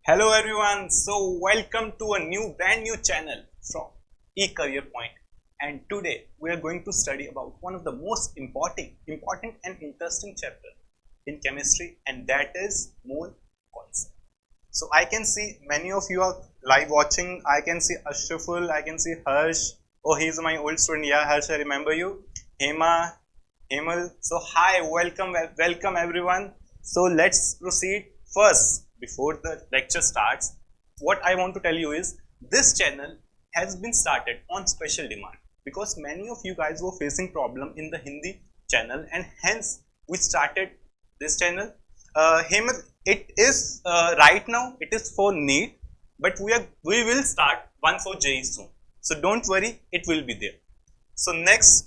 Hello everyone, so welcome to a brand new channel from eCareerPoint, and today we are going to study about one of the most important and interesting chapter in chemistry, and that is mole concept. So I can see many of you are live watching. I can see Ashraful, I can see Harsh. Oh, he's my old student. Yeah, Harsh, I remember you. Hema, Hemal. So hi, welcome everyone. So let's proceed. First, before the lecture starts, what I want to tell you is this channel has been started on special demand because many of you guys were facing problem in the Hindi channel, and hence we started this channel. Hemal, it is right now it is for NEET, but we will start one for JEE soon. So don't worry, it will be there. So next,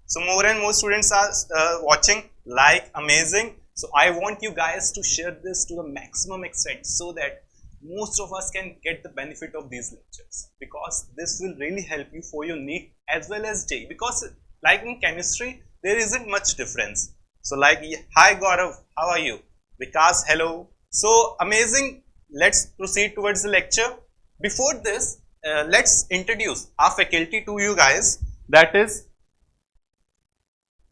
so more and more students are watching, like, amazing. So I want you guys to share this to the maximum extent so that most of us can get the benefit of these lectures, because this will really help you for your NEET as well as JEE, because like in chemistry there isn't much difference. So like, hi Gaurav, how are you? Vikas, hello. So amazing. Let's proceed towards the lecture. Before this, let's introduce our faculty to you guys. That is,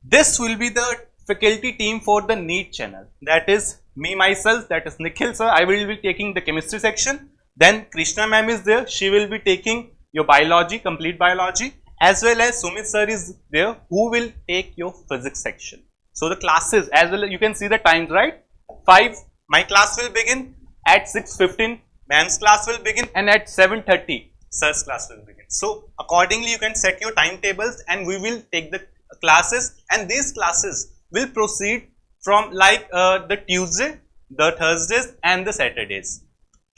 this will be the faculty team for the NEET channel. That is me myself, that is Nikhil sir. I will be taking the chemistry section. Then Krishna ma'am is there. She will be taking your biology, complete biology, as well as Sumit sir is there, who will take your physics section. So the classes, as well, you can see the times, right? 5, my class will begin at 6:15. Ma'am's class will begin, and at 7:30 sir's class will begin. So accordingly you can set your timetables, and we will take the classes, and these classes will proceed from like the Tuesday, the Thursdays and the Saturdays.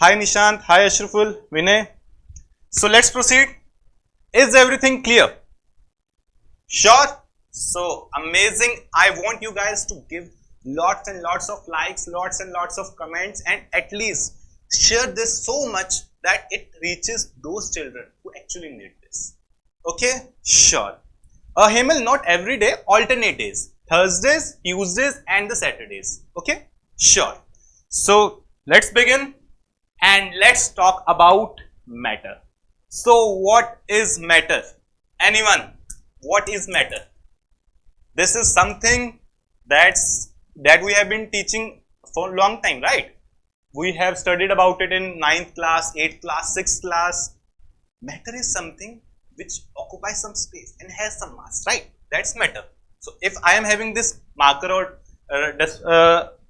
Hi Nishant, hi Ashraful, Vinay. So let's proceed. Is everything clear? Sure? So amazing. I want you guys to give lots and lots of likes, lots and lots of comments, and at least share this so much that it reaches those children who actually need this. Okay? Sure. Hemal, not every day, alternate days. Thursdays, Tuesdays and the Saturdays. Okay? Sure. So let's begin and let's talk about matter. So what is matter? Anyone? What is matter? This is something that we have been teaching for a long time, right? We have studied about it in 9th class, 8th class, 6th class. Matter is something which occupies some space and has some mass, right? That's matter. So if I am having this marker, or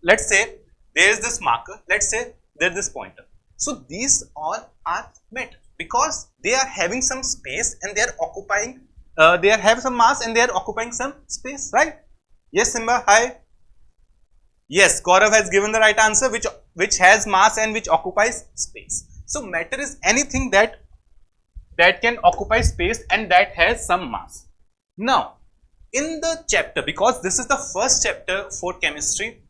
let's say there is this marker, let's say there is this pointer. So these all are matter because they are having some space and they are occupying, they are having some mass and they are occupying some space, right? Yes, Simba, hi. Yes, Gaurav has given the right answer, which has mass and which occupies space. So matter is anything that can occupy space and that has some mass. Now, in the chapter, because this is the first chapter for chemistry,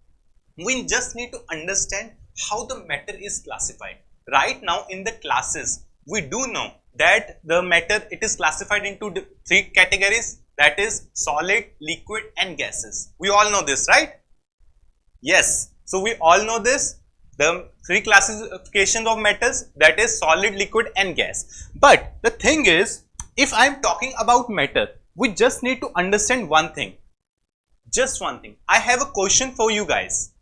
we just need to understand how the matter is classified. Right now in the classes, we do know that the matter, it is classified into 3 categories, that is solid, liquid and gases. We all know this, right? Yes. So we all know this, the 3 classifications of metals, that is solid, liquid and gas. But the thing is, if I am talking about matter, we just need to understand one thing. Just one thing. I have a question for you guys.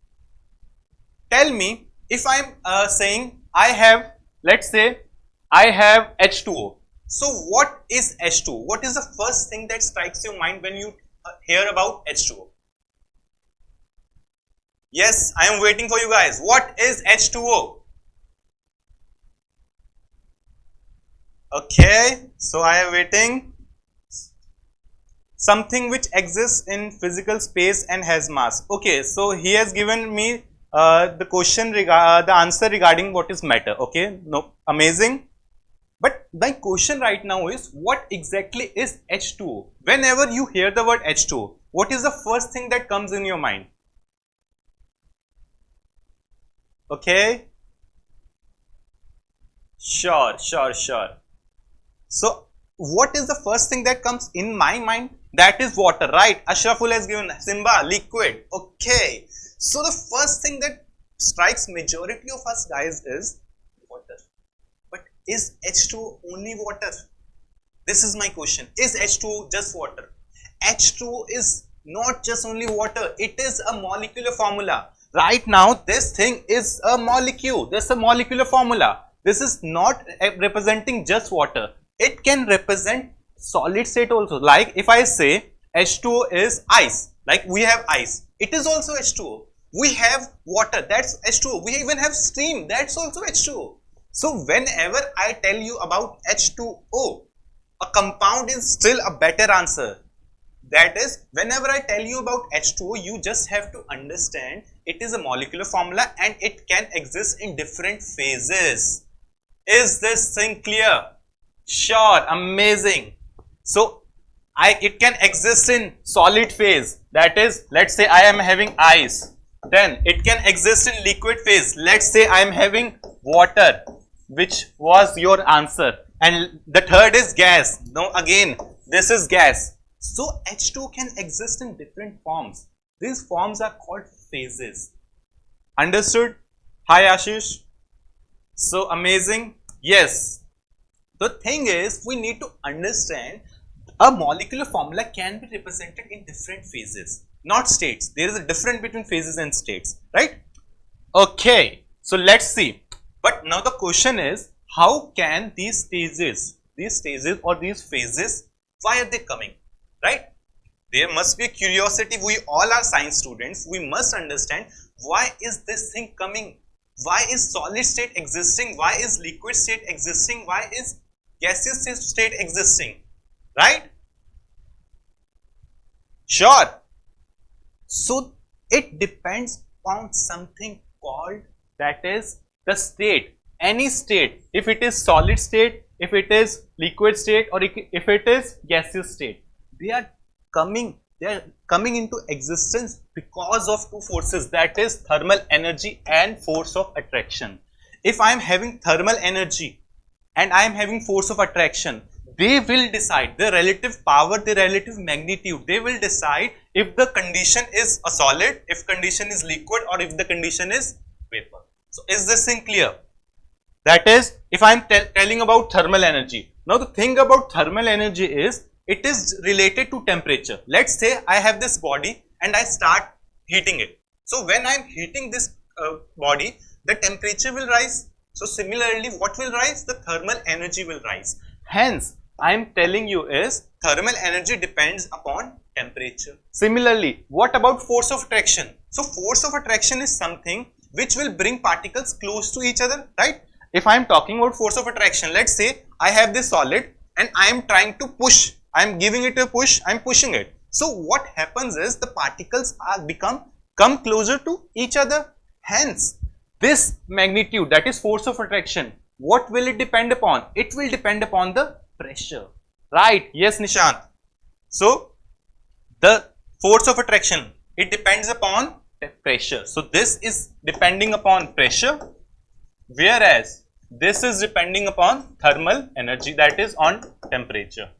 Tell me, if I am saying I have, let's say I have H2O. So what is H2O? What is the first thing that strikes your mind when you hear about H2O? Yes, I am waiting for you guys. What is H2O? Okay, so I am waiting. Something which exists in physical space and has mass. Okay, so he has given me the question, the answer regarding what is matter. Okay, no, amazing. But my question right now is, what exactly is H2O? Whenever you hear the word H2O, what is the first thing that comes in your mind? Okay. Sure. So what is the first thing that comes in my mind? That is water, right? Ashraful has given Simba, liquid. Okay. So the first thing that strikes majority of us guys is water. But is H2O only water? This is my question. Is H2O just water? H2O is not just only water. It is a molecular formula. Right now, this thing is a molecule. This is a molecular formula. This is not representing just water. It can represent solid state also. Like if I say H2O is ice, like we have ice, it is also H2O. We have water, that's H2O. We even have steam, that's also H2O. So whenever I tell you about H2O, a compound is still a better answer. That is, whenever I tell you about H2O, you just have to understand it is a molecular formula and it can exist in different phases. Is this thing clear? Sure, amazing. So, it can exist in solid phase. That is, let's say I am having ice. Then it can exist in liquid phase. Let's say I am having water, which was your answer. And the third is gas. Now again, this is gas. So H2 can exist in different forms. These forms are called phases. Understood? Hi Ashish. So amazing. Yes. The thing is, we need to understand a molecular formula can be represented in different phases, not states. There is a difference between phases and states, right? Okay. So let's see. But now the question is, how can these stages or these phases, why are they coming? Right? There must be a curiosity. We all are science students. We must understand why is this thing coming? Why is solid state existing? Why is liquid state existing? Why is gaseous state existing? Right? Sure. So it depends on something called, that is the state. Any state, if it is solid state, if it is liquid state, or if it is gaseous state. They are coming into existence because of two forces, that is thermal energy and force of attraction. If I am having thermal energy and I am having force of attraction, they will decide the relative power, the relative magnitude. They will decide if the condition is a solid, if condition is liquid, or if the condition is vapor. So is this thing clear? That is, if I am telling about thermal energy. Now the thing about thermal energy is, it is related to temperature. Let's say I have this body and I start heating it. So when I am heating this body, the temperature will rise. So similarly, what will rise? The thermal energy will rise. Hence, I am telling you is thermal energy depends upon temperature. Similarly, what about force of attraction? So force of attraction is something which will bring particles close to each other, right? If I am talking about force of attraction, let's say I have this solid and I am trying to push. I am giving it a push, I am pushing it. So what happens is the particles come closer to each other. Hence, this magnitude, that is force of attraction, what will it depend upon? It will depend upon the pressure, right? Yes, Nishant. So the force of attraction, it depends upon pressure. So this is depending upon pressure, whereas this is depending upon thermal energy, that is on temperature.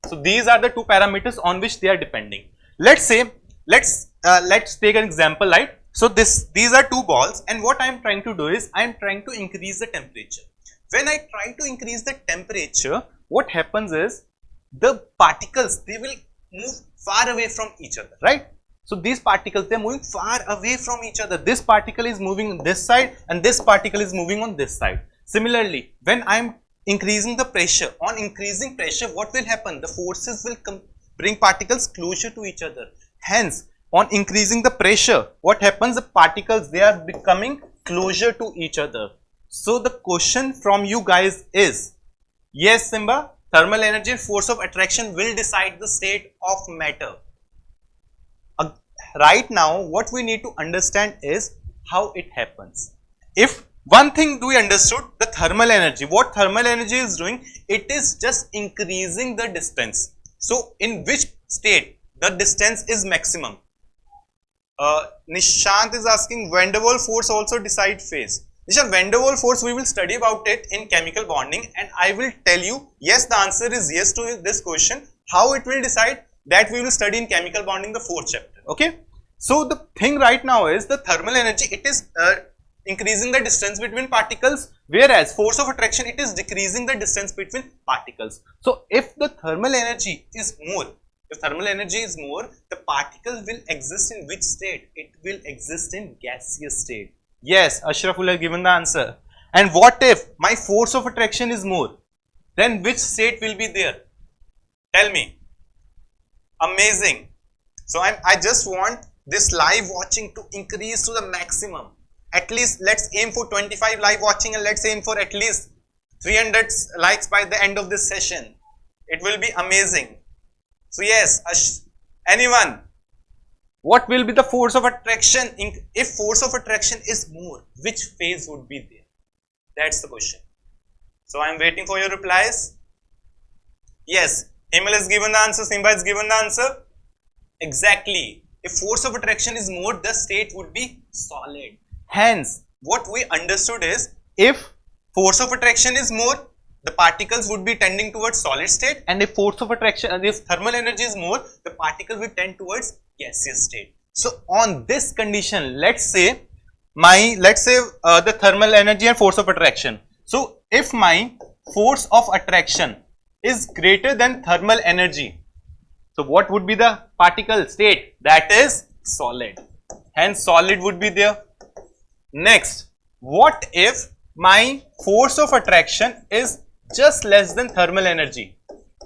So these are the two parameters on which they are depending. Let's say, let's take an example, right? So these are two balls, and what I am trying to do is I am trying to increase the temperature. When I try to increase the temperature, what happens is the particles, they will move far away from each other, right? So these particles, they are moving far away from each other. This particle is moving on this side and this particle is moving on this side. Similarly, when I am increasing the pressure, on increasing pressure, what will happen? The forces will bring particles closer to each other. Hence, on increasing the pressure, what happens? The particles, they are becoming closer to each other. So the question from you guys is, yes Simba, thermal energy and force of attraction will decide the state of matter. Right now, what we need to understand is how it happens. If one thing we understood, the thermal energy, what thermal energy is doing, it is just increasing the distance. So in which state the distance is maximum? Nishant is asking, van der Waals force also decide phase. Nishant, van der Waals force, we will study about it in chemical bonding, and I will tell you, yes, the answer is yes to this question. How it will decide, that we will study in chemical bonding, the 4th chapter. Okay. So the thing right now is the thermal energy, it is increasing the distance between particles, whereas force of attraction, it is decreasing the distance between particles. So if the thermal energy is more, the particle will exist in which state? It will exist in gaseous state. Yes, Ashraful has given the answer. And what if my force of attraction is more? Then which state will be there? Tell me. Amazing. So I just want this live watching to increase to the maximum. At least let's aim for 25 live watching, and let's aim for at least 300 likes by the end of this session. It will be amazing. So yes, anyone, what will be the force of attraction? If force of attraction is more, which phase would be there? That's the question. So I am waiting for your replies. Yes, Himal has given the answer, Simba has given the answer. Exactly. If force of attraction is more, the state would be solid. Hence, what we understood is, if force of attraction is more, the particles would be tending towards solid state, and if force of attraction, and if thermal energy is more, the particle will tend towards gaseous state. So on this condition, let's say the thermal energy and force of attraction. So if my force of attraction is greater than thermal energy, so what would be the particle state? That is solid. Hence solid would be there. Next, what if my force of attraction is just less than thermal energy?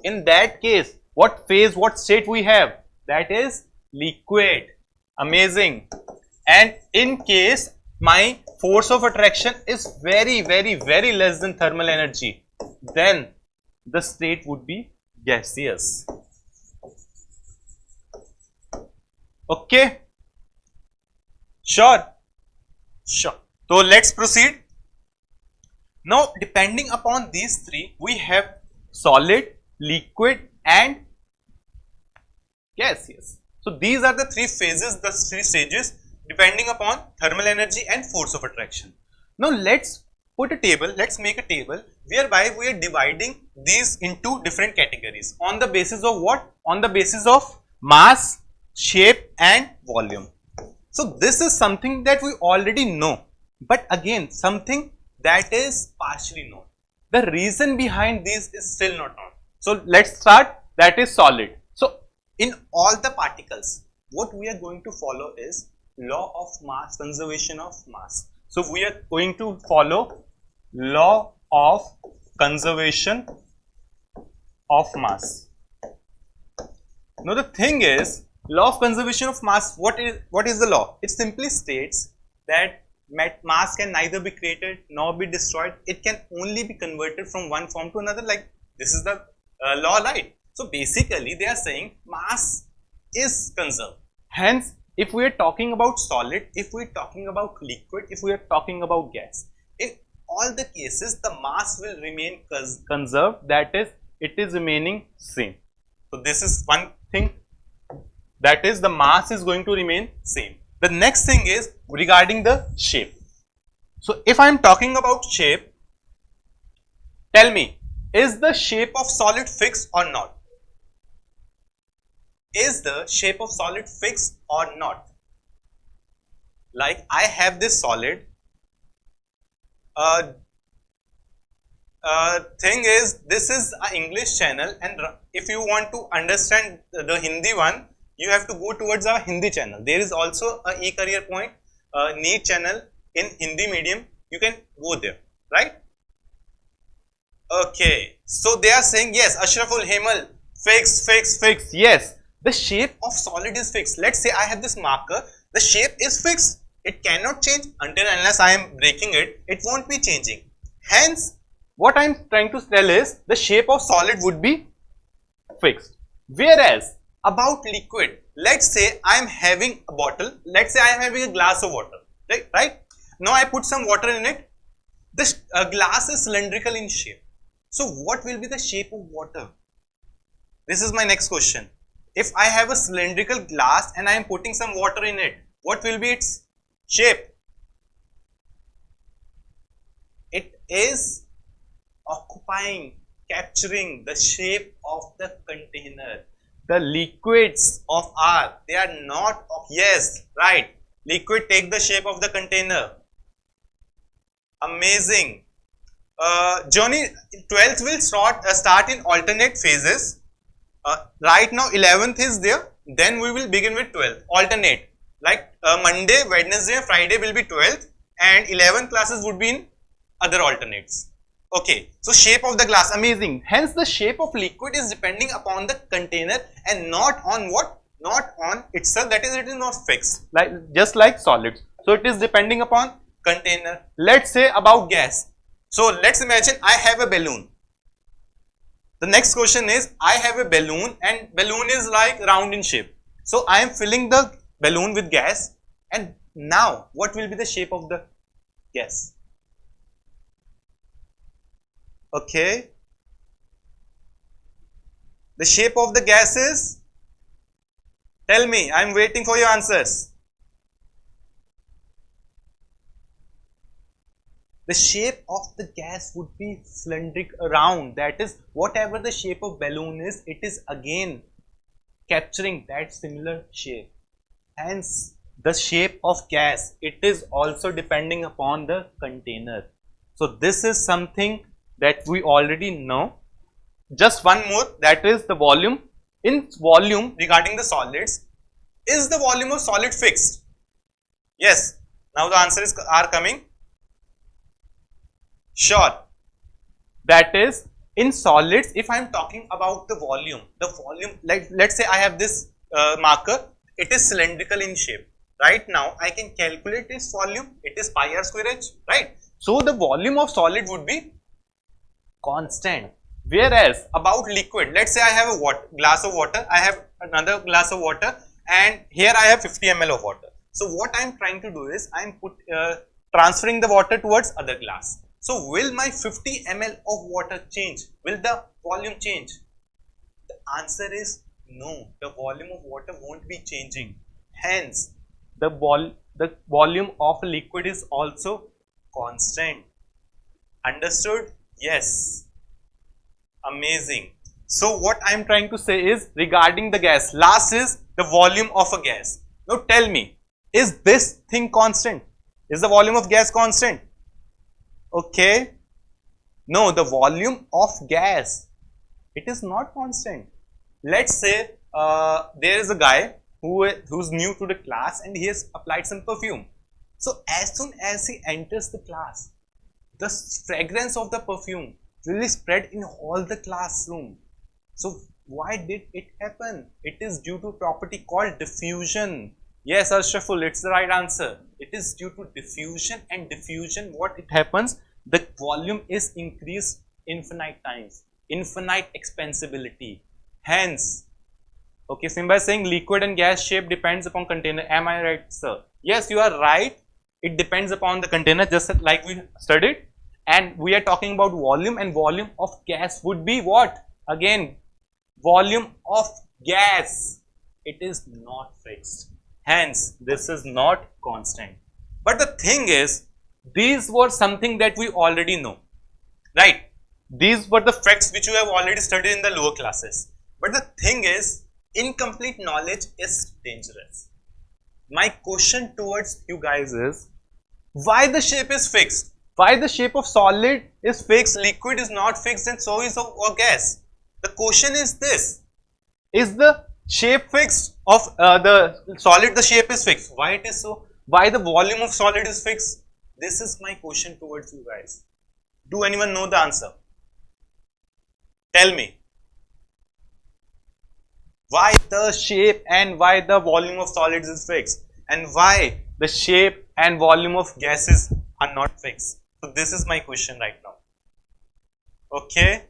In that case, what phase, what state we have? That is liquid. Amazing. And in case my force of attraction is very less than thermal energy, then the state would be gaseous. Okay? Sure? Sure. So let's proceed. Now, depending upon these three, we have solid, liquid and gaseous. So these are the three phases, the three stages, depending upon thermal energy and force of attraction. Now let's put a table, let's make a table whereby we are dividing these into different categories. On the basis of what? On the basis of mass, shape and volume. So this is something that we already know, but again something that is partially known. The reason behind this is still not known. So let's start, that is solid. So in all the particles, what we are going to follow is law of mass, conservation of mass. So we are going to follow law of conservation of mass. Now the thing is, law of conservation of mass, what is the law? It simply states that mass can neither be created nor be destroyed. It can only be converted from one form to another. Like this is the law, right? So basically they are saying mass is conserved. Hence, if we are talking about solid, if we are talking about liquid, if we are talking about gas, in all the cases the mass will remain conserved, that is, it is remaining same. So this is one thing, that is the mass is going to remain same. The next thing is regarding the shape. So if I am talking about shape, tell me, is the shape of solid fixed or not? Is the shape of solid fixed or not? Like I have this solid. Thing is, this is an English channel, and if you want to understand the Hindi one, you have to go towards our Hindi channel. There is also a eCareerPoint NEET channel in Hindi medium. You can go there, right? Okay. So they are saying yes, Ashraful, Hemal, fixed. Yes, the shape of solid is fixed. Let's say I have this marker. The shape is fixed. It cannot change until unless I am breaking it. It won't be changing. Hence, what I am trying to tell is the shape of solid would be fixed. Whereas about liquid, let's say I am having a bottle, let's say I am having a glass of water, right? Now I put some water in it. This glass is cylindrical in shape. So what will be the shape of water? This is my next question. If I have a cylindrical glass and I am putting some water in it, what will be its shape? It is occupying, capturing the shape of the container. The liquids of R, they are not, yes, right. Liquid take the shape of the container. Amazing. Johnny, 12th will start in alternate phases. Right now 11th is there, then we will begin with 12th. Alternate. Like Monday, Wednesday, Friday will be 12th and 11th classes would be in other alternates. Okay, so shape of the glass, amazing. Hence the shape of liquid is depending upon the container and not on what? Not on itself, that is, it is not fixed. Like just like solids. So it is depending upon container. Let's say about gas. So let's imagine I have a balloon. The next question is, I have a balloon and balloon is like round in shape. So I am filling the balloon with gas, and now what will be the shape of the gas? Okay. The shape of the gas is? Tell me, I am waiting for your answers. The shape of the gas would be cylindric round. That is, whatever the shape of balloon is, it is again capturing that similar shape. Hence, the shape of gas, it is also depending upon the container. So this is something that we already know. Just one more, that is the volume. In volume, regarding the solids, is the volume of solid fixed? Yes. Now the answers are coming. Sure. That is, in solids, if I am talking about the volume, like let's say I have this marker, it is cylindrical in shape. Right now, I can calculate its volume, it is pi r square h, right? So the volume of solid would be constant. Whereas about liquid, let's say I have a glass of water, I have another glass of water, and here I have 50 ml of water. So what I am trying to do is, I am transferring the water towards other glass. So will my 50 ml of water change? Will the volume change? The answer is no. The volume of water won't be changing. Hence, the volume of a liquid is also constant. Understood? Yes. Amazing. So what I am trying to say is, regarding the gas, last is the volume of a gas. Now tell me, is this thing constant? Is the volume of gas constant? Okay. No, the volume of gas, it is not constant. Let's say there is a guy who's new to the class and he has applied some perfume. So as soon as he enters the class, the fragrance of the perfume will be spread in all the classroom. So why did it happen? It is due to a property called diffusion. Yes, Arshaful, it's the right answer. It is due to diffusion, and diffusion, what it happens, the volume is increased infinite times, infinite expansibility. Hence, okay, Simba is saying liquid and gas shape depends upon container. Am I right, sir? Yes, you are right. It depends upon the container, just like we studied. And we are talking about volume, and volume of gas would be what? Again, volume of gas. It is not fixed. Hence, this is not constant. But the thing is, these were something that we already know, right? These were the facts which you have already studied in the lower classes. But the thing is, incomplete knowledge is dangerous. My question towards you guys is, why the shape is fixed? Why the shape of solid is fixed, liquid is not fixed, and so is of gas? The question is this: is the shape fixed of the solid? The shape is fixed. Why it is so? Why the volume of solid is fixed? This is my question towards you guys. Do anyone know the answer? Tell me. Why the shape and why the volume of solids is fixed, and why the shape and volume of gases are not fixed? So this is my question right now. Okay.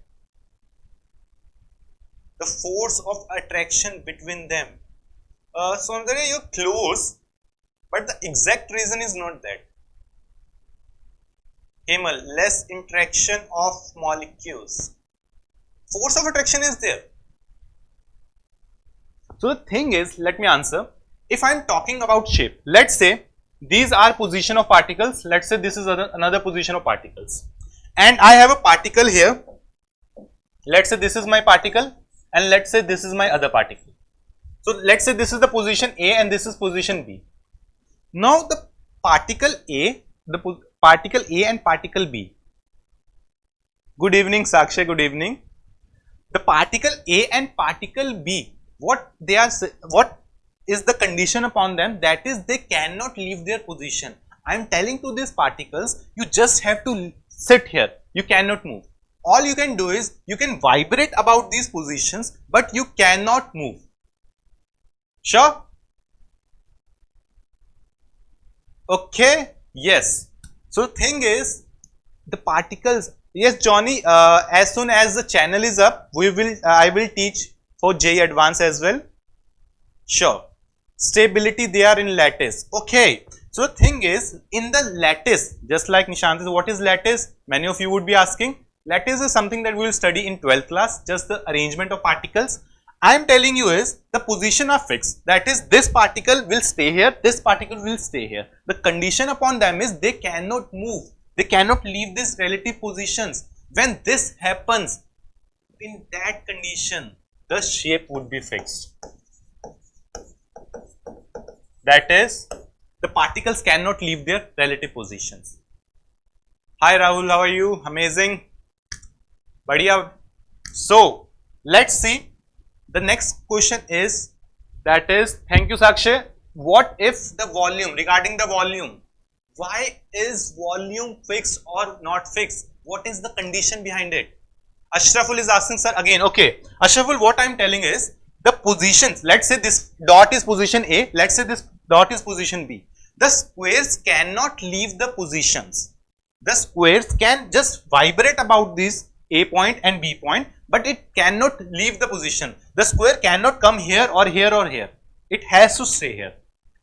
The force of attraction between them. Soundarya, you're close, but the exact reason is not that. Hemal, less interaction of molecules. Force of attraction is there. So the thing is, let me answer. If I am talking about shape, let's say these are position of particles. Let's say this is another position of particles, and I have a particle here. Let's say this is my particle, and let's say this is my other particle. So let's say this is the position A and this is position B. Now the particle A, the particle A and particle B. Good evening, Sakshay, good evening. The particle A and particle B, what is the condition upon them? That is, they cannot leave their position. I am telling to these particles, you just have to sit here, you cannot move. All you can do is, you can vibrate about these positions, but you cannot move. Sure? Okay, yes. So the thing is, the particles, yes Johnny, as soon as the channel is up, I will teach for JEE Advanced as well. Sure. Stability, they are in lattice. Okay. So the thing is, in the lattice, just like Nishant is, what is lattice? Many of you would be asking. Lattice is something that we will study in 12th class, just the arrangement of particles. I am telling you is, the position are fixed. That is, this particle will stay here, this particle will stay here. The condition upon them is, they cannot move. They cannot leave these relative positions. When this happens, in that condition, the shape would be fixed. That is, the particles cannot leave their relative positions. Hi Rahul, how are you? Amazing. Badhiya. So, let's see. The next question is, that is, thank you Sakshay. What if the volume, regarding the volume, why is volume fixed or not fixed? What is the condition behind it? Ashraful is asking, sir, again. Okay, Ashraful, what I am telling is, the positions, let's say this dot is position A, let's say this dot is position B. The squares cannot leave the positions. The squares can just vibrate about this A point and B point, but it cannot leave the position. The square cannot come here or here or here. It has to stay here.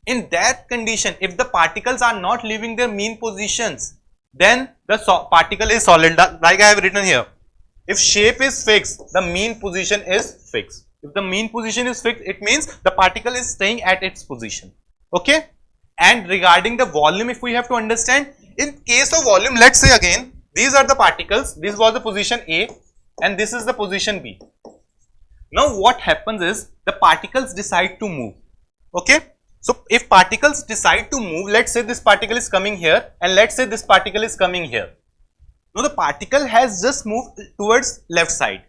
In that condition, if the particles are not leaving their mean positions, then the particle is solid, like I have written here. If shape is fixed, the mean position is fixed. If the mean position is fixed, it means the particle is staying at its position. Okay? And regarding the volume, if we have to understand, in case of volume, let's say again, these are the particles, this was the position A and this is the position B. Now what happens is, the particles decide to move. Okay? So if particles decide to move, let's say this particle is coming here and let's say this particle is coming here. Now the particle has just moved towards left side.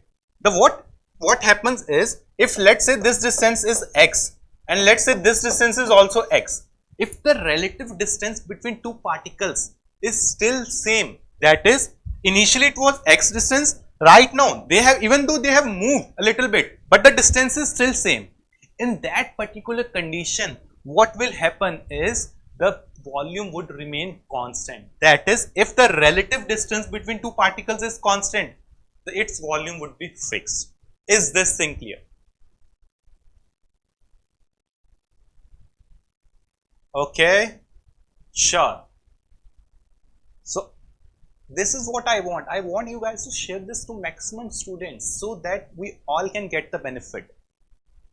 What happens is, if let's say this distance is x and let's say this distance is also x, if the relative distance between two particles is still same, that is, initially it was x distance, right now they have, even though they have moved a little bit, but the distance is still same. In that particular condition, what will happen is, the volume would remain constant. That is, if the relative distance between two particles is constant, its volume would be fixed. Is this thing clear? Okay, sure. So, this is what I want. I want you guys to share this to maximum students so that we all can get the benefit.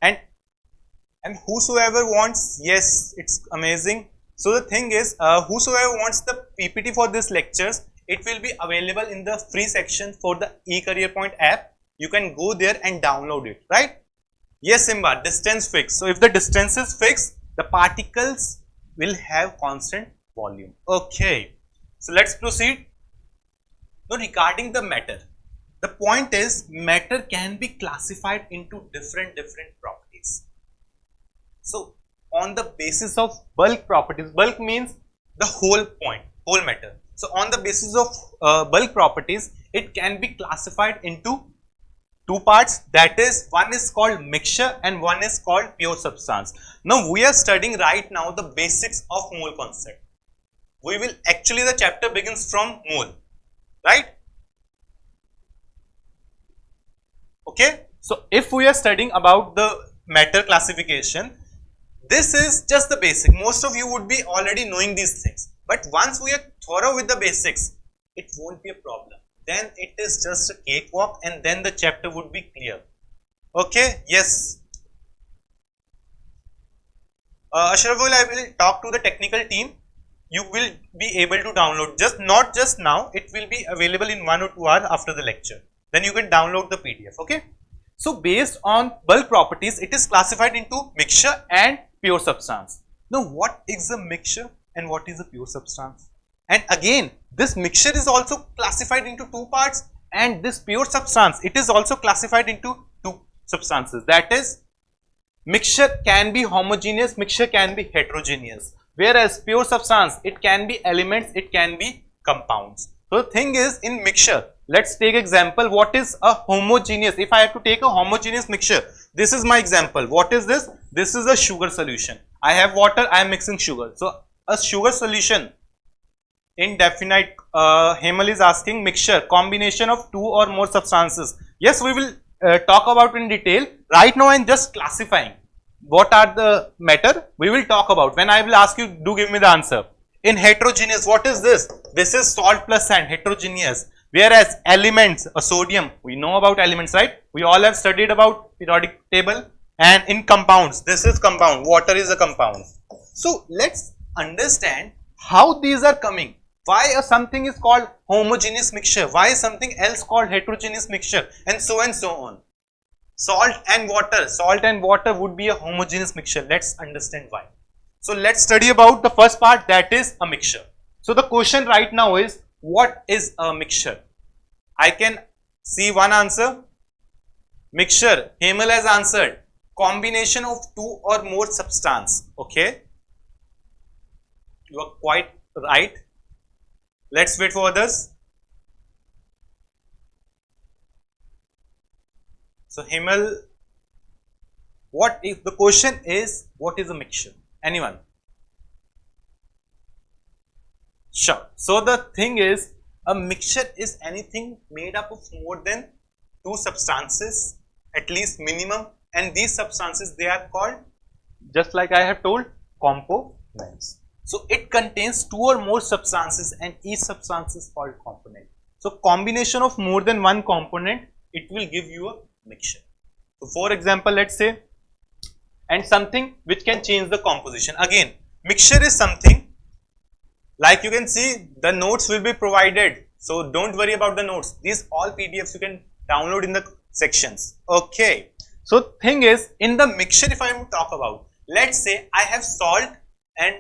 And whosoever wants, yes, it's amazing. So the thing is, whosoever wants the PPT for this lectures, it will be available in the free section for the eCareerPoint app. You can go there and download it, right? Yes, Simba, distance fixed. So if the distance is fixed, the particles will have constant volume. Okay, so let's proceed. Now regarding the matter, the point is, matter can be classified into different properties. So on the basis of bulk properties, bulk means the whole matter. So on the basis of bulk properties, it can be classified into two parts, that is, one is called mixture and one is called pure substance. Now we are studying right now the basics of mole concept. We will actually, the chapter begins from mole, right? Okay, so if we are studying about the matter classification, this is just the basic. Most of you would be already knowing these things, but once we are thorough with the basics, it won't be a problem. Then it is just a cakewalk and then the chapter would be clear. Okay, yes. Ashraful, I will talk to the technical team. You will be able to download, not just now, it will be available in 1 or 2 hours after the lecture. Then you can download the PDF, okay. So based on bulk properties, it is classified into mixture and pure substance. Now what is a mixture and what is a pure substance? And again, this mixture is also classified into two parts, and this pure substance, it is also classified into two substances. That is, mixture can be homogeneous, mixture can be heterogeneous. Whereas pure substance, it can be elements, it can be compounds. So the thing is, in mixture, let's take example, what is a homogeneous? If I have to take a homogeneous mixture, this is my example. What is this? This is a sugar solution. I have water, I am mixing sugar. So a sugar solution, indefinite, Hemal is asking mixture, combination of two or more substances. Yes, we will talk about in detail. Right now I am just classifying what are the matter. We will talk about. When I will ask you, do give me the answer. In heterogeneous, what is this? This is salt plus sand, heterogeneous. Whereas elements, a sodium, we know about elements, right? We all have studied about periodic table. And in compounds, this is compound, water is a compound. So let's understand how these are coming. Why something is called homogeneous mixture? Why is something else called heterogeneous mixture? And so on. Salt and water would be a homogeneous mixture. Let's understand why. So let's study about the first part, that is a mixture. So the question right now is, what is a mixture? I can see one answer. Mixture, Hemal has answered, combination of two or more substance. Okay, you are quite right. Let's wait for others. So Hemal, what if the question is, what is a mixture? Anyone? Sure. So the thing is, a mixture is anything made up of more than two substances, at least minimum, and these substances, they are called, just like I have told, components. So it contains two or more substances, and each substance is called component. So combination of more than one component, it will give you a mixture. So for example, let's say, and something which can change the composition. Again, mixture is something, like you can see, the notes will be provided. So don't worry about the notes. These all PDFs you can download in the sections. Okay. So thing is, in the mixture, if I am to talk about, let's say I have salt and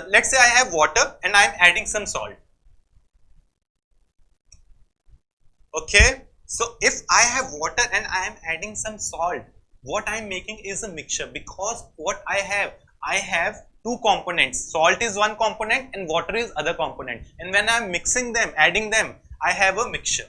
let's say I have water and I am adding some salt. Okay. So if I have water and I am adding some salt, what I am making is a mixture, because what I have two components. Salt is one component and water is other component. And when I am mixing them, adding them, I have a mixture.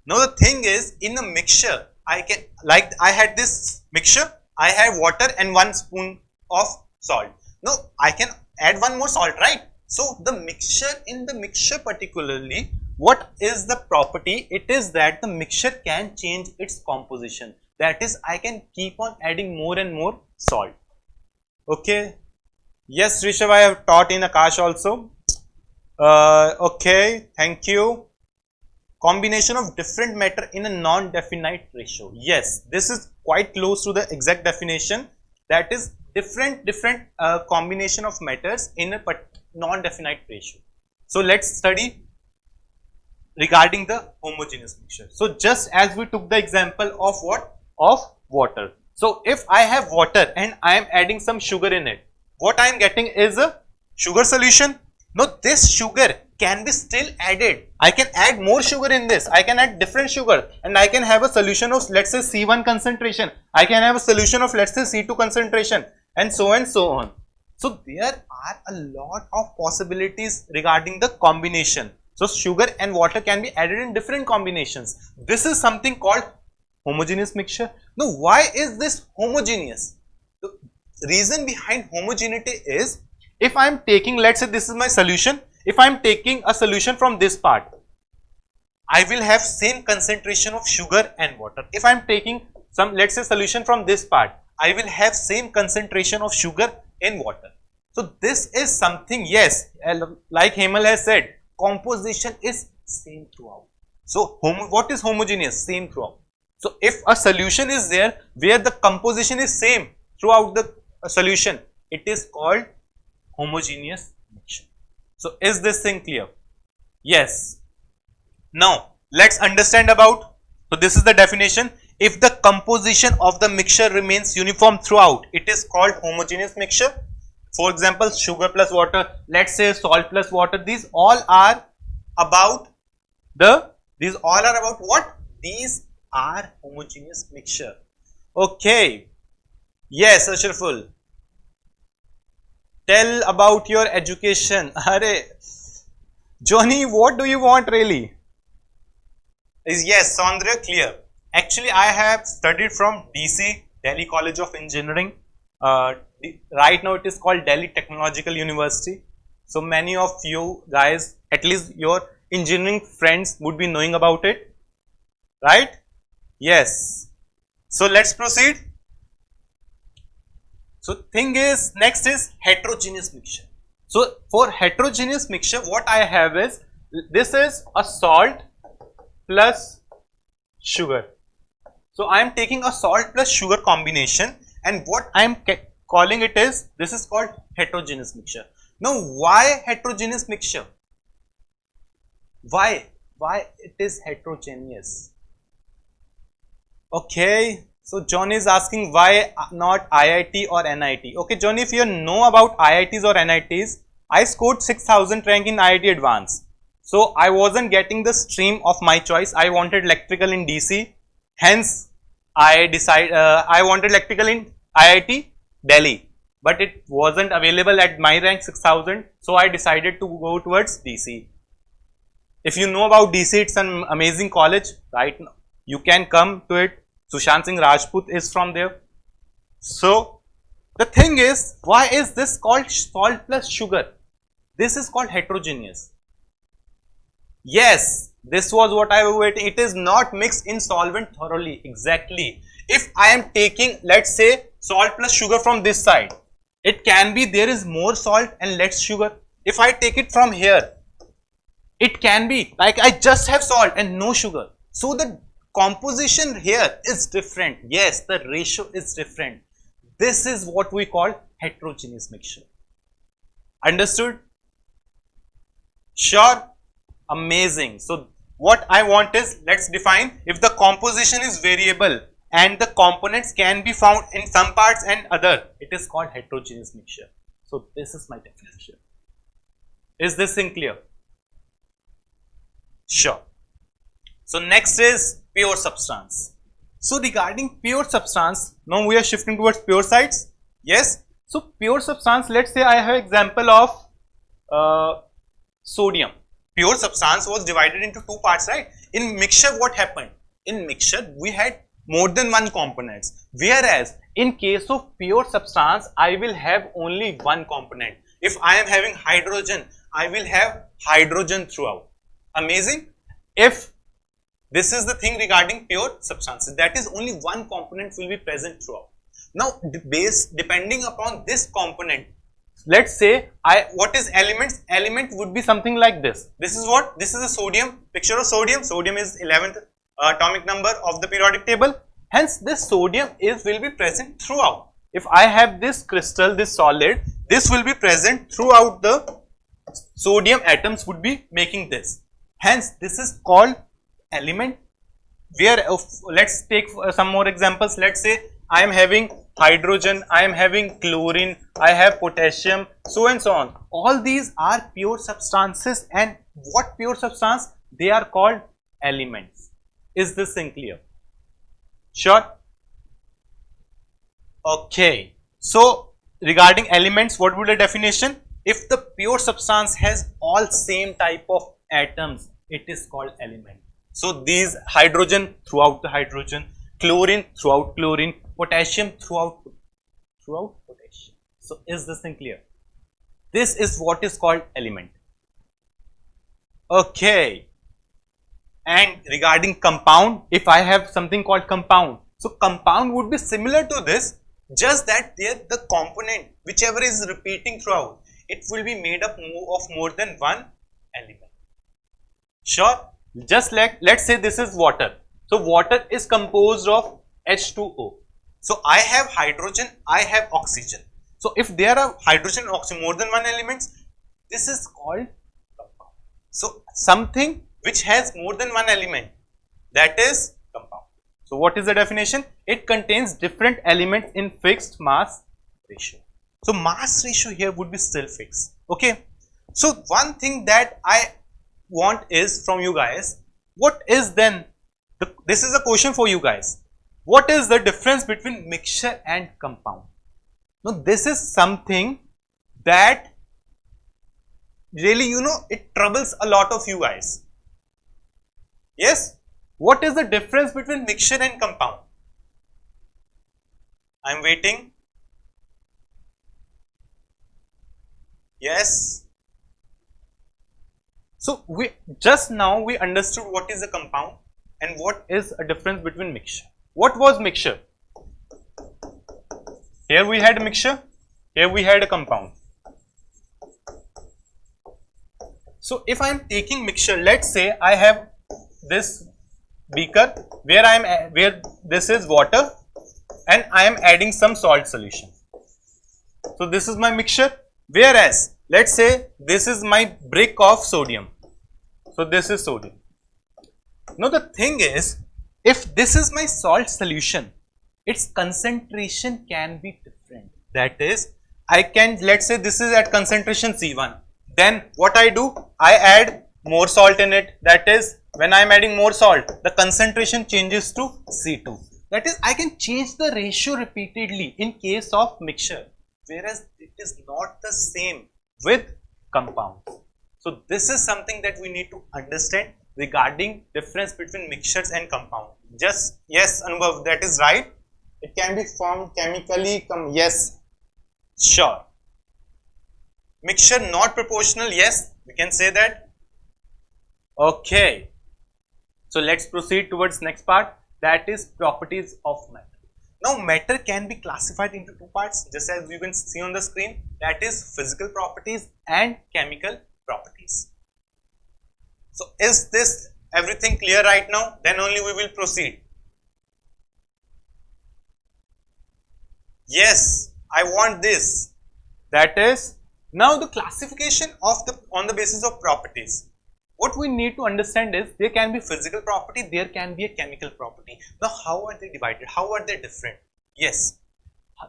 Now the thing is, in a mixture, I can, like I had this mixture, I have water and 1 spoon of salt. Now I can add one more salt, right? So the mixture, in the mixture particularly, what is the property? It is that the mixture can change its composition. That is, I can keep on adding more and more salt. Okay. Yes, Rishabh, I have taught in Akash also. Okay, thank you. Combination of different matter in a non-definite ratio. Yes, this is quite close to the exact definition. That is different combination of matters in a non-definite ratio. So let's study regarding the homogeneous mixture. So just as we took the example of what? Of water. So if I have water and I am adding some sugar in it, what I am getting is a sugar solution. Now this sugar can be still added. I can add more sugar in this. I can add different sugar and I can have a solution of, let's say, C1 concentration. I can have a solution of, let's say, C2 concentration, and so on. So there are a lot of possibilities regarding the combination. So sugar and water can be added in different combinations. This is something called homogeneous mixture. Now why is this homogeneous? The reason behind homogeneity is, if I am taking, let's say this is my solution, if I am taking a solution from this part, I will have same concentration of sugar and water. If I am taking some, let's say, solution from this part, I will have same concentration of sugar in water. So this is something, yes, like Hemal has said, composition is same throughout. So what is homogeneous? Same throughout. So if a solution is there where the composition is same throughout the solution, it is called homogeneous mixture. So is this thing clear? Yes. Now let's understand about, so this is the definition. If the composition of the mixture remains uniform throughout, it is called homogeneous mixture. For example, sugar plus water, let's say salt plus water. These all are about what? These are homogeneous mixture. Okay. Yes, Ashraful. Tell about your education. Arey, Johnny, what do you want really? Yes, Sandra, clear. Actually, I have studied from DC, Delhi College of Engineering. Right now, it is called Delhi Technological University. So many of you guys, at least your engineering friends, would be knowing about it, right? Yes. So let's proceed. So thing is, next is heterogeneous mixture. So for heterogeneous mixture, what I have is, this is a salt plus sugar. So I am taking a salt plus sugar combination, and what I am calling it is, this is called heterogeneous mixture. Now why heterogeneous mixture? Why it is heterogeneous? Okay, so John is asking why not IIT or NIT. Okay, John, if you know about IITs or NITs, I scored 6000 rank in IIT Advanced. So I wasn't getting the stream of my choice. I wanted electrical in DC. Hence, I wanted electrical in IIT Delhi, but it wasn't available at my rank 6000. So I decided to go towards DC. If you know about DC, it's an amazing college, right? You can come to it. Sushant Singh Rajput is from there. So the thing is, why is this called salt plus sugar? This is called heterogeneous. Yes, this was what I was waiting. It is not mixed in solvent thoroughly. Exactly. If I am taking, let's say, salt plus sugar from this side, it can be there is more salt and less sugar. If I take it from here, it can be like I just have salt and no sugar. So the composition here is different. Yes, the ratio is different. This is what we call heterogeneous mixture. Understood? Sure? Amazing. So what I want is, let's define, if the composition is variable and the components can be found in some parts and other, it is called heterogeneous mixture. So this is my definition. Is this thing clear? Sure. So next is pure substance. So regarding pure substance, now we are shifting towards pure sides. Yes. So pure substance, let's say I have example of sodium. Pure substance was divided into two parts, right? In mixture, what happened? In mixture, we had more than one components. Whereas in case of pure substance, I will have only one component. If I am having hydrogen, I will have hydrogen throughout. Amazing. If this is the thing regarding pure substances, that is only one component will be present throughout. Now, depending upon this component, let's say what is elements? Element would be something like this. This is what? This is a sodium. Picture of sodium. Sodium is 11th atomic number of the periodic table. Hence, this sodium will be present throughout. If I have this crystal, this solid, this will be present throughout. The sodium atoms would be making this. Hence, this is called element. Where let's take some more examples. Let's say I am having hydrogen, I am having chlorine, I have potassium, so and so on. All these are pure substances, and what pure substance? They are called elements. Is this thing clear? Sure. Okay. So regarding elements, what would the definition? If the pure substance has all same type of atoms, it is called element. So these hydrogen throughout the hydrogen, chlorine throughout chlorine, potassium throughout potassium. So is this thing clear? This is what is called element. Okay. And regarding compound, if I have something called compound, so compound would be similar to this, just that there the component, whichever is repeating throughout, it will be made up of more than one element. Sure. Just like, let's say this is water. So water is composed of H2O. So I have hydrogen, I have oxygen. So if there are hydrogen and oxygen, more than one elements, this is called compound. So something which has more than one element, that is compound. So what is the definition? It contains different elements in fixed mass ratio. So mass ratio here would be still fixed. Okay. So one thing that I want is from you guys, what is then, this is a question for you guys. What is the difference between mixture and compound? Now this is something that really, it troubles a lot of you guys. Yes? What is the difference between mixture and compound? I am waiting. Yes. So we just now we understood what is a compound and what is a difference between mixture. What was mixture? Here we had a mixture, here we had a compound. So if I am taking mixture, let's say I have this beaker where this is water and I am adding some salt solution. So this is my mixture, whereas let's say this is my brick of sodium. So this is sodium. Now the thing is, if this is my salt solution, its concentration can be different. That is, I can, let's say this is at concentration C1. Then what I do, I add more salt in it. That is, when I am adding more salt, the concentration changes to C2. That is, I can change the ratio repeatedly in case of mixture, whereas it is not the same with compounds. So this is something that we need to understand regarding difference between mixtures and compound. Just, yes, Anubhav, that is right. It can be formed chemically, yes, sure. Mixture not proportional, yes, we can say that. Okay. So let's proceed towards next part, that is properties of matter. Now matter can be classified into two parts, just as you can see on the screen, that is physical properties and chemical properties. So is this everything clear right now? Then only we will proceed. Yes, I want this. That is, now the classification of on the basis of properties. What we need to understand is there can be physical property, there can be a chemical property. Now how are they divided? How are they different? Yes,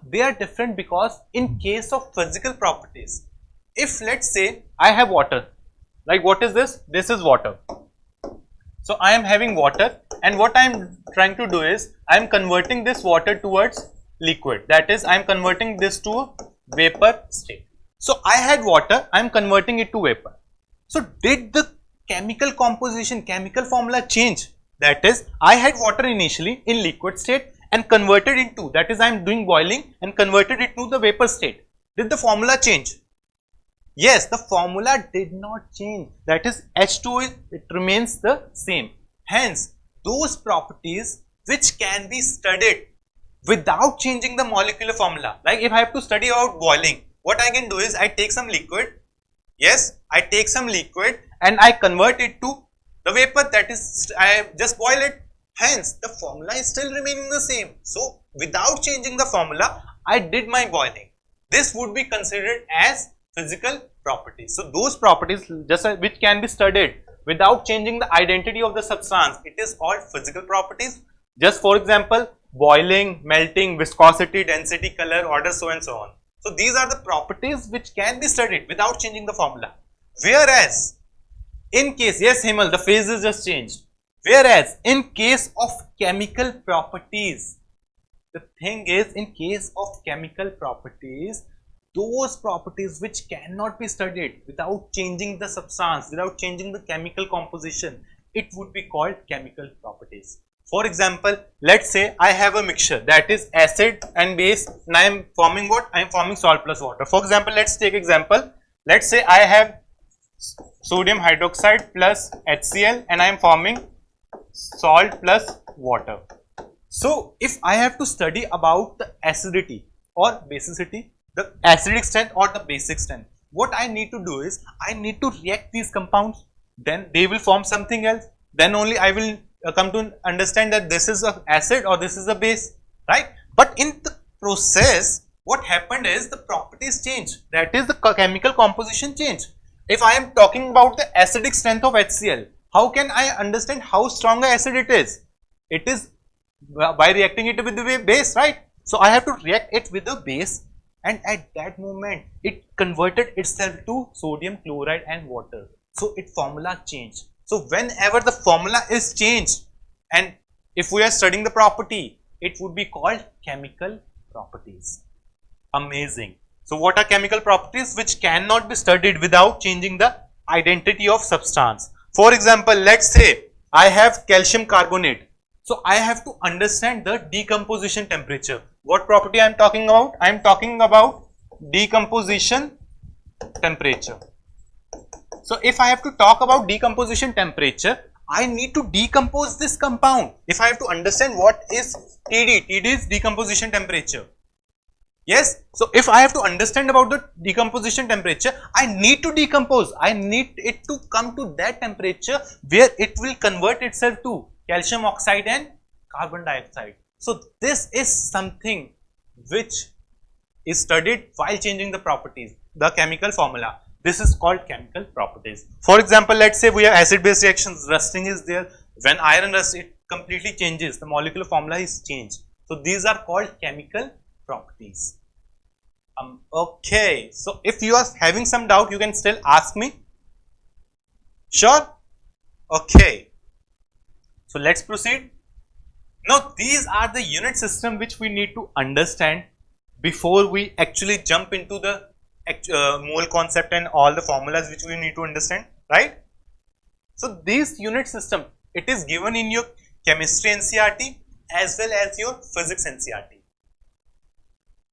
they are different because in case of physical properties, if let's say I have water, like what is this? This is water. So I am having water and what I am trying to do is I am converting this water towards liquid. That is, I am converting this to a vapor state. So I had water, I am converting it to vapor. So did the chemical composition, chemical formula change? That is, I had water initially in liquid state and converted into, that is, I am doing boiling and converted it to the vapor state. Did the formula change? Yes, the formula did not change. That is, H2O, it remains the same. Hence, those properties which can be studied without changing the molecular formula. Like if I have to study about boiling, what I can do is I take some liquid. Yes, I take some liquid and I convert it to the vapor, that is, I just boil it. Hence, the formula is still remaining the same. So, without changing the formula, I did my boiling. This would be considered as physical properties. So, those properties just which can be studied without changing the identity of the substance, it is called physical properties. Just for example, boiling, melting, viscosity, density, color, order, so and so on. So, these are the properties which can be studied without changing the formula. Whereas, in case, yes Himal, the phase is just changed. Whereas, in case of chemical properties, the thing is, in case of chemical properties, those properties which cannot be studied without changing the substance, without changing the chemical composition, it would be called chemical properties. For example, let's say I have a mixture that is acid and base and I am forming what? I am forming salt plus water. For example, let's take example. Let's say I have sodium hydroxide plus HCl and I am forming salt plus water. So, if I have to study about the acidity or basicity, the acidic strength or the basic strength, what I need to do is I need to react these compounds, then they will form something else, then only I will come to understand that this is an acid or this is a base, right? But in the process, what happened is the properties change, that is the chemical composition change. If I am talking about the acidic strength of HCl, how can I understand how strong an acid it is? It is by reacting it with the base, right? So I have to react it with the base and at that moment it converted itself to sodium chloride and water. So its formula changed. So whenever the formula is changed, and if we are studying the property, it would be called chemical properties. Amazing. So what are chemical properties which cannot be studied without changing the identity of substance? For example, let's say I have calcium carbonate. So I have to understand the decomposition temperature. What property I am talking about? I am talking about decomposition temperature. So if I have to talk about decomposition temperature, I need to decompose this compound. If I have to understand what is TD, TD is decomposition temperature. Yes, so if I have to understand about the decomposition temperature, I need to decompose. I need it to come to that temperature where it will convert itself to calcium oxide and carbon dioxide. So this is something which is studied while changing the properties, the chemical formula. This is called chemical properties. For example, let's say we have acid-base reactions, rusting is there. When iron rusts, it completely changes. The molecular formula is changed. So these are called chemical properties. Okay, so if you are having some doubt, you can still ask me. Sure? Okay. So let's proceed. Now these are the unit system which we need to understand before we actually jump into the mole concept and all the formulas which we need to understand, right? So this unit system, it is given in your chemistry NCERT as well as your physics NCERT.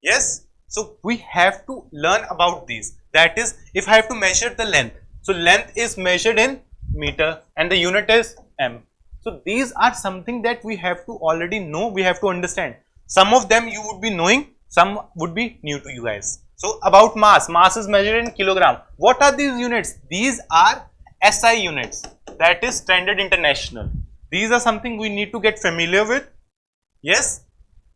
Yes, so we have to learn about these. That is, if I have to measure the length, so length is measured in meter and the unit is m. So these are something that we have to already know, we have to understand. Some of them you would be knowing, some would be new to you guys. So about mass, mass is measured in kilogram. What are these units? These are SI units, that is Standard International. These are something we need to get familiar with. Yes.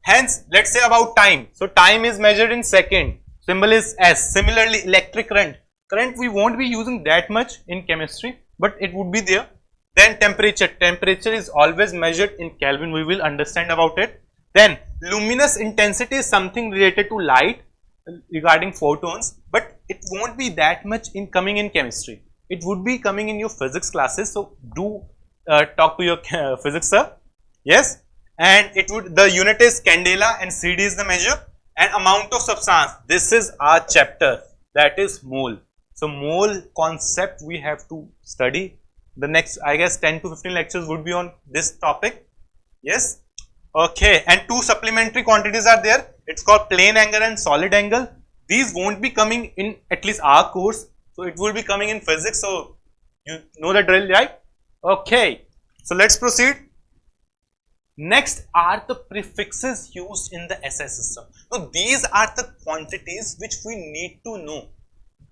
Hence, let's say about time. So time is measured in second. Symbol is S. Similarly, electric current. Current we won't be using that much in chemistry, but it would be there. Then temperature. Temperature is always measured in Kelvin. We will understand about it. Then luminous intensity is something related to light regarding photons, but it won't be that much in coming in chemistry. It would be coming in your physics classes. So do talk to your physics sir. Yes. And it would, the unit is candela and CD is the measure, and amount of substance. This is our chapter, that is mole. So mole concept we have to study. The next, I guess 10 to 15 lectures would be on this topic. Yes. Okay. And two supplementary quantities are there. It's called plane angle and solid angle. These won't be coming in at least our course. So it will be coming in physics. So you know the drill, right? Okay. So let's proceed. Next are the prefixes used in the SI system. Now these are the quantities which we need to know.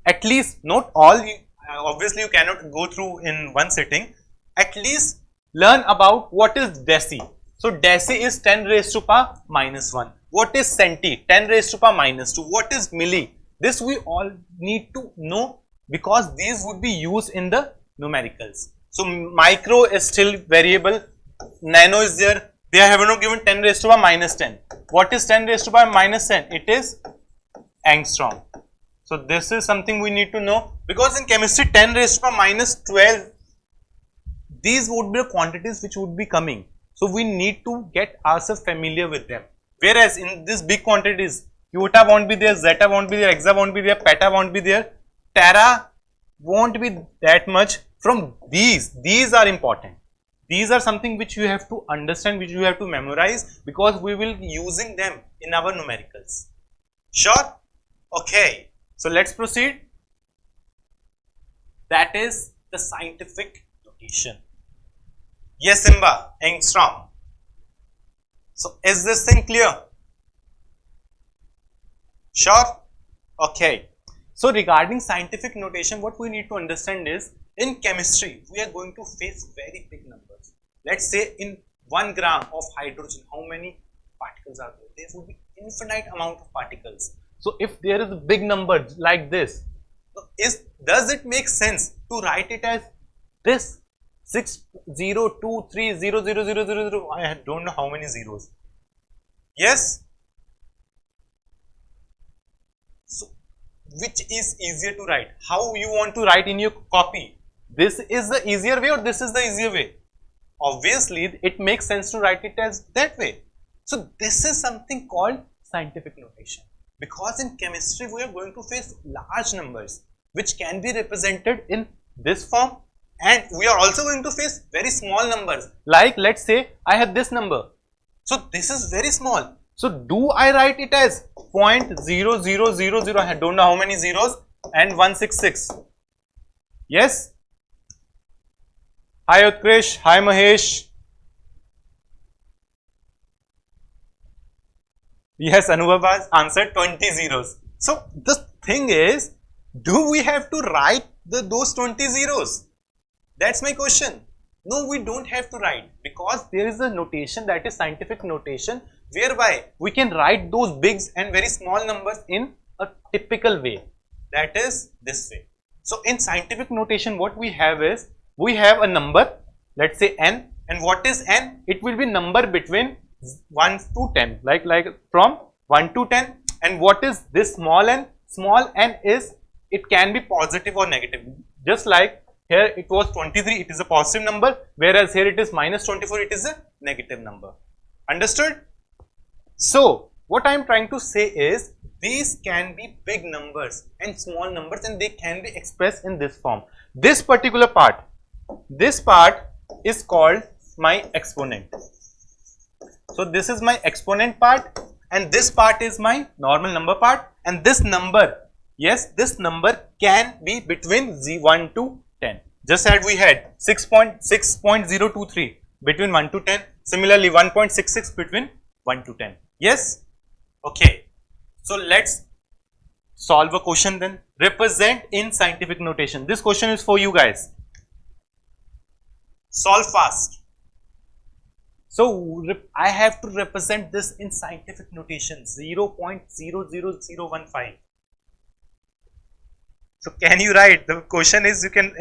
At least not all, obviously you cannot go through in one sitting. At least learn about what is deci. So deci is 10 raised to power minus 1. What is centi? 10 raised to power minus 2. What is milli? This we all need to know because these would be used in the numericals. So micro is still variable. Nano is there. They have not given 10 raised to power minus 10. What is 10 raised to power minus 10? It is angstrom. So this is something we need to know because in chemistry 10 raised to power minus 12, these would be the quantities which would be coming. So we need to get ourselves familiar with them. Whereas in these big quantities, iota won't be there, zeta won't be there, hexa won't be there, peta won't be there, tera won't be that much. From these are important. These are something which you have to understand, which you have to memorize because we will be using them in our numericals. Sure? Okay. So let's proceed. That is the scientific notation. Yes, Simba, angstrom. So is this thing clear? Sure? Okay. So regarding scientific notation, what we need to understand is in chemistry, we are going to face very big numbers. Let's say in 1 gram of hydrogen, how many particles are there? There would be infinite amount of particles. So if there is a big number like this, does it make sense to write it as this 602300000? I don't know how many zeros. Yes? which is easier to write? How you want to write in your copy? This is the easier way or this is the easier way? Obviously, it makes sense to write it as that way. So this is something called scientific notation. Because in chemistry, we are going to face large numbers which can be represented in this form, and we are also going to face very small numbers. Like let's say I have this number. So this is very small. So do I write it as 0.0000? I don't know how many zeros, and 166. Yes? Hi Utkrish, hi Mahesh. Yes, Anubhav has answered 20 zeros. So the thing is, do we have to write those 20 zeros? That's my question. No, we don't have to write, because there is a notation, that is scientific notation, whereby we can write those big and very small numbers in a typical way. That is this way. So in scientific notation, what we have is, we have a number, let's say n, and what is n? It will be number between 1 to 10, like from 1 to 10. And what is this small n? Small n is, it can be positive or negative. Just like here it was 23, it is a positive number, whereas here it is minus 24, it is a negative number. Understood? So what I am trying to say is, these can be big numbers and small numbers, and they can be expressed in this form. This particular part, this part is called my exponent. So this is my exponent part, and this part is my normal number part, and this number, yes, this number can be between 1 to 10. Just as we had 6.023 between 1 to 10, similarly 1.66 between 1 to 10. Yes? Okay. So let's solve a question then. Represent in scientific notation. This question is for you guys. Solve fast. So I have to represent this in scientific notation, 0.00015. So can you write? The question is, you can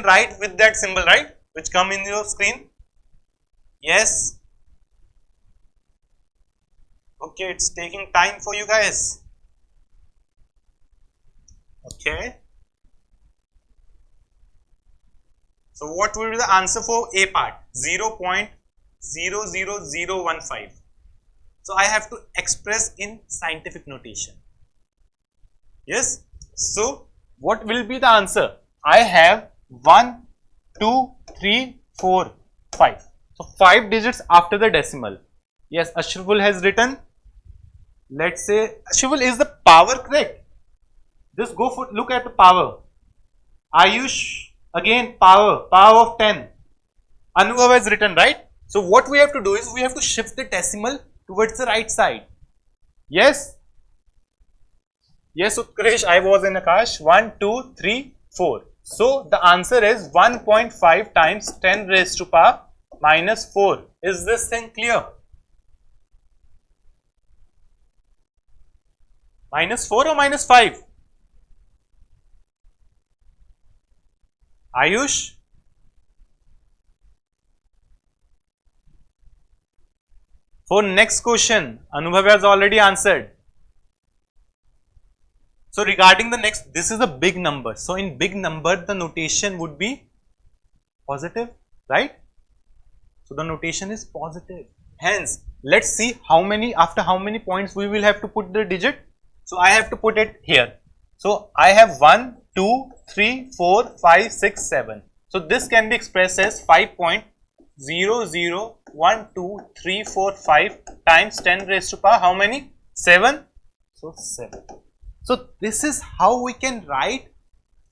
write with that symbol, right, which come in your screen. Yes. Okay, it's taking time for you guys. Okay. So what will be the answer for A part? 0.00015. So I have to express in scientific notation. Yes. So what will be the answer? I have 1, 2, 3, 4, 5. So 5 digits after the decimal. Yes, Ashraful has written. Let's say, Ashraful, is the power correct? Just go for, look at the power. Ayush, again power of 10. Anubhav has written, right? So what we have to do is, we have to shift the decimal towards the right side. Yes? Yes, Utkaresh, I was in Akash. 1, 2, 3, 4. So the answer is 1.5 times 10 raised to power minus 4. Is this thing clear? Minus 4 or minus 5? Ayush? For next question, Anubhav has already answered. So regarding the next, this is a big number. So in big number, the notation would be positive, right? So the notation is positive. Hence, let's see how many, after how many points we will have to put the digit. So I have to put it here. So I have 1, 2, 3, 4, 5, 6, 7. So this can be expressed as 5.0012345 times 10 raised to power how many? 7. So 7. So this is how we can write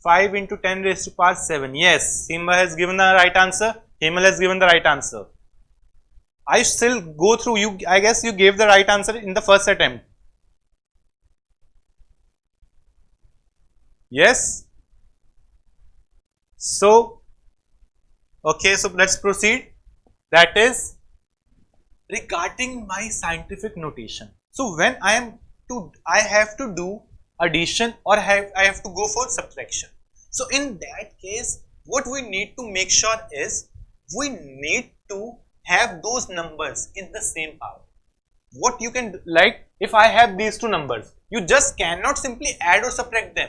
5 into 10 raised to power 7. Yes, Simba has given the right answer. Hemal has given the right answer. I still go through you. I guess you gave the right answer in the first attempt. Yes. So, okay, so let's proceed. That is regarding my scientific notation. So when I have to do addition, or I have to go for subtraction. So in that case, what we need to make sure is, we need to have those numbers in the same power. what you can do, like if I have these two numbers, you just cannot simply add or subtract them.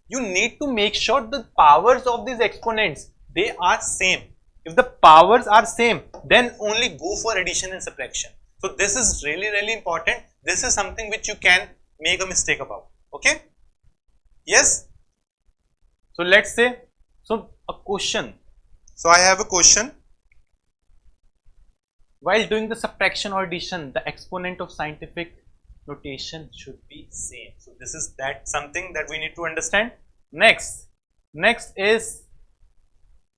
You need to make sure the powers of these exponents, they are same. If the powers are same, then only go for addition and subtraction. So this is really important. This is something which you can make a mistake about. Okay? Yes? So let's say, so a question. So I have a question. While doing the subtraction or addition, the exponent of scientific notation should be same. So this is something that we need to understand. Next is,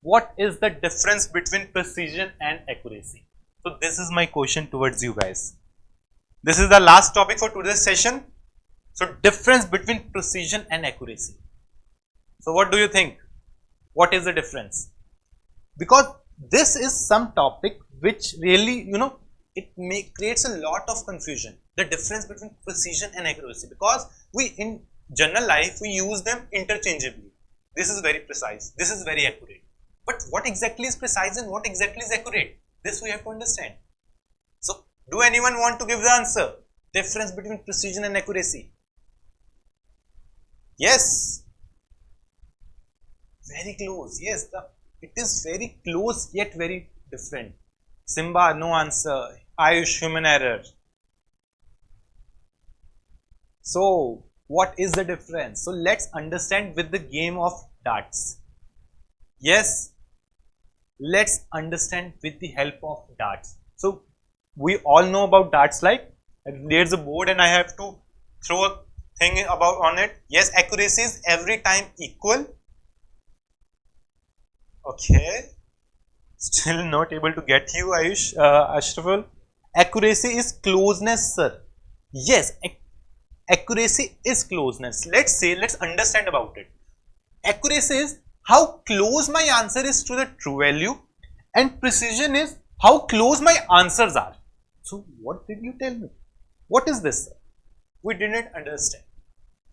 what is the difference between precision and accuracy? So this is my question towards you guys. This is the last topic for today's session. So difference between precision and accuracy. So what do you think? What is the difference? Because this is some topic which really, it creates a lot of confusion. The difference between precision and accuracy, because we in general life we use them interchangeably. This is very precise, this is very accurate. But what exactly is precise and what exactly is accurate? This we have to understand. So do anyone want to give the answer? Difference between precision and accuracy? Yes. Very close. Yes, it is very close yet very different. Simba, no answer. Ayush, human error. So what is the difference? So let's understand with the game of darts. Yes, let's understand with the help of darts. So we all know about darts, like there's a board and I have to throw a thing on it. Yes, accuracy is every time equal. Okay, still not able to get you, Ayush, Ashraful. Accuracy is closeness, sir. Yes, accuracy is closeness. Let's understand about it. Accuracy is how close my answer is to the true value, and precision is how close my answers are. So what did you tell me? What is this, sir? We didn't understand.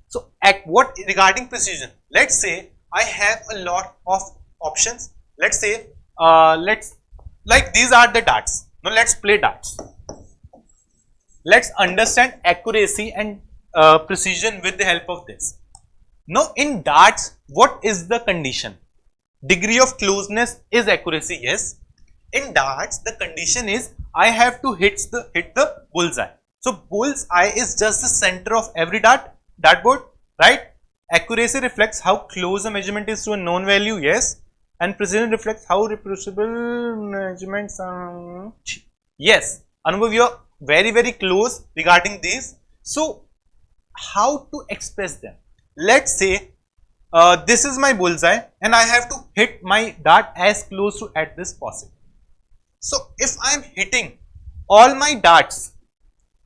So what regarding precision? Let's say I have a lot of options. Let's say like these are the darts. Now let's play darts. Let's understand accuracy and precision with the help of this. Now in darts, what is the condition? Degree of closeness is accuracy. Yes. In darts, the condition is I have to hit the bullseye. So bullseye is just the center of every dartboard, right? Accuracy reflects how close a measurement is to a known value. Yes. And precision reflects how reproducible measurements are. Yes. Anubhav, you are very close regarding these. So how to express them? Let's say this is my bullseye and I have to hit my dart as close to at this possible. So if I am hitting all my darts,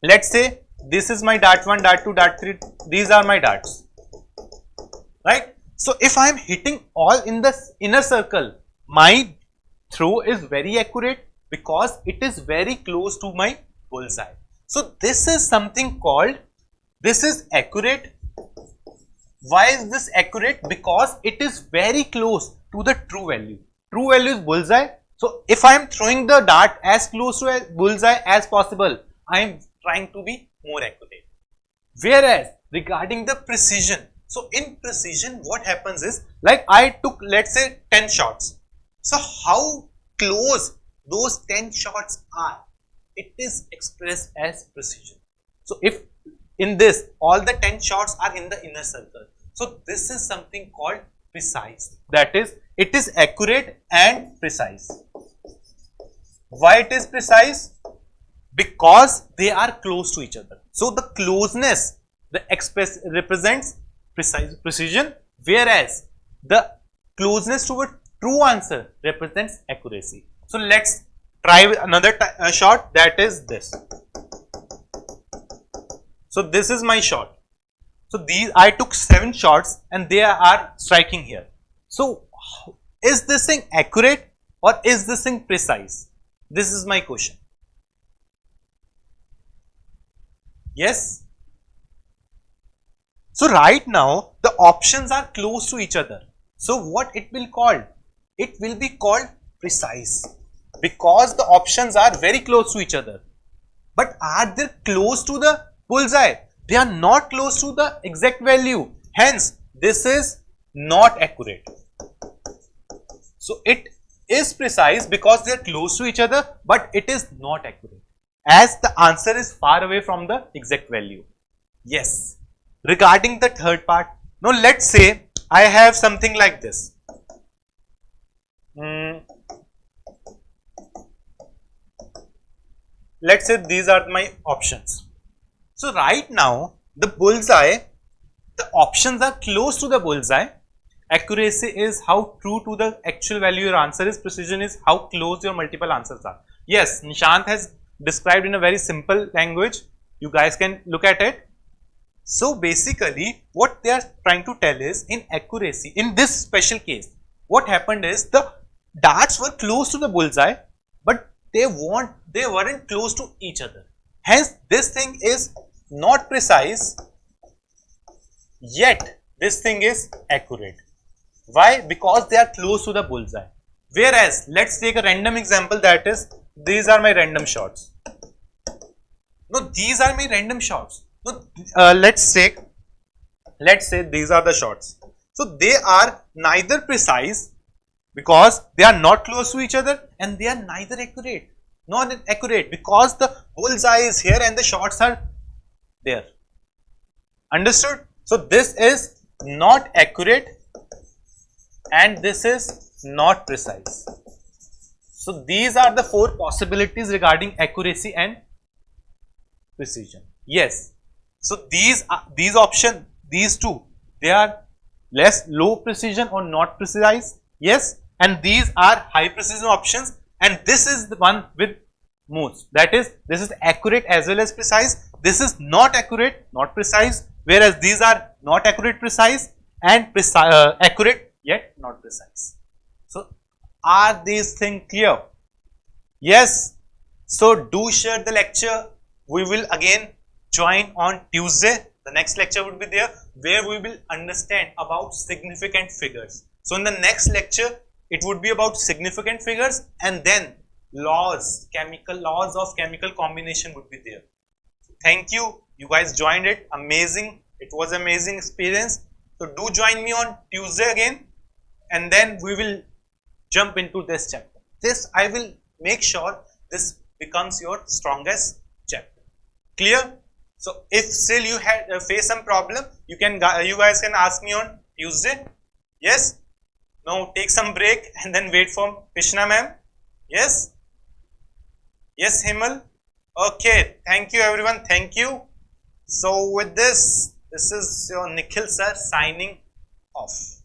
let's say this is my dart 1, dart 2, dart 3, these are my darts, right? So if I am hitting all in the inner circle, my throw is very accurate because it is very close to my bullseye. So this is something called, this is accurate. Why is this accurate? Because it is very close to the true value. True value is bullseye. So if I am throwing the dart as close to a bullseye as possible, I am trying to be more accurate. Whereas regarding the precision, so in precision what happens is, like I took, let's say 10 shots. So how close those 10 shots are, it is expressed as precision. So if in this all the 10 shots are in the inner circle, so this is something called precise. That is, it is accurate and precise. Why it is precise? Because they are close to each other. So the closeness represents precision, whereas the closeness to a true answer represents accuracy. So let's try with another shot, that is this. So this is my shot. So these I took 7 shots and they are striking here. So is this thing accurate or is this thing precise? This is my question. Yes. So right now the options are close to each other. So what it will called? It will be called precise because the options are very close to each other. But are they close to the bullseye? They are not close to the exact value. Hence, this is not accurate. So, it is precise because they are close to each other, but it is not accurate, as the answer is far away from the exact value. Yes. Regarding the third part, now let's say I have something like this. Let's say these are my options. So right now, the bullseye, the options are close to the bullseye. Accuracy is how true to the actual value your answer is. Precision is how close your multiple answers are. Yes, Nishant has described in a very simple language. You guys can look at it. So basically, what they are trying to tell is, in accuracy, in this special case, what happened is the darts were close to the bullseye, but they weren't close to each other. Hence, this thing is not precise, yet this thing is accurate. Why? Because they are close to the bullseye. Whereas, let's take a random example, that is, these are my random shots. No, these are my random shots. No, let's say these are the shots. So they are neither precise because they are not close to each other, and they are neither accurate. Not accurate because the bullseye is here and the shots are there. Understood? So this is not accurate and this is not precise. So these are the four possibilities regarding accuracy and precision. Yes. So these options, these two, they are low precision or not precise. Yes. And these are high precision options, and this is the one with most. That is, this is accurate as well as precise. This is not accurate, not precise. Whereas these are not accurate, precise, and accurate yet not precise. So are these things clear? Yes. So do share the lecture. We will again join on Tuesday. The next lecture would be there where we will understand about significant figures. So in the next lecture, it would be about significant figures, and then chemical laws of chemical combination would be there. Thank you. You guys joined it. Amazing. It was an amazing experience. So do join me on Tuesday again, and then we will jump into this chapter. This I will make sure this becomes your strongest chapter. Clear? So if still you had face some problem, you guys can ask me on Tuesday. Yes. Now take some break and then wait for Krishna ma'am. Yes. Yes, Himal. Okay. Thank you everyone. Thank you. So with this is your Nikhil sir signing off.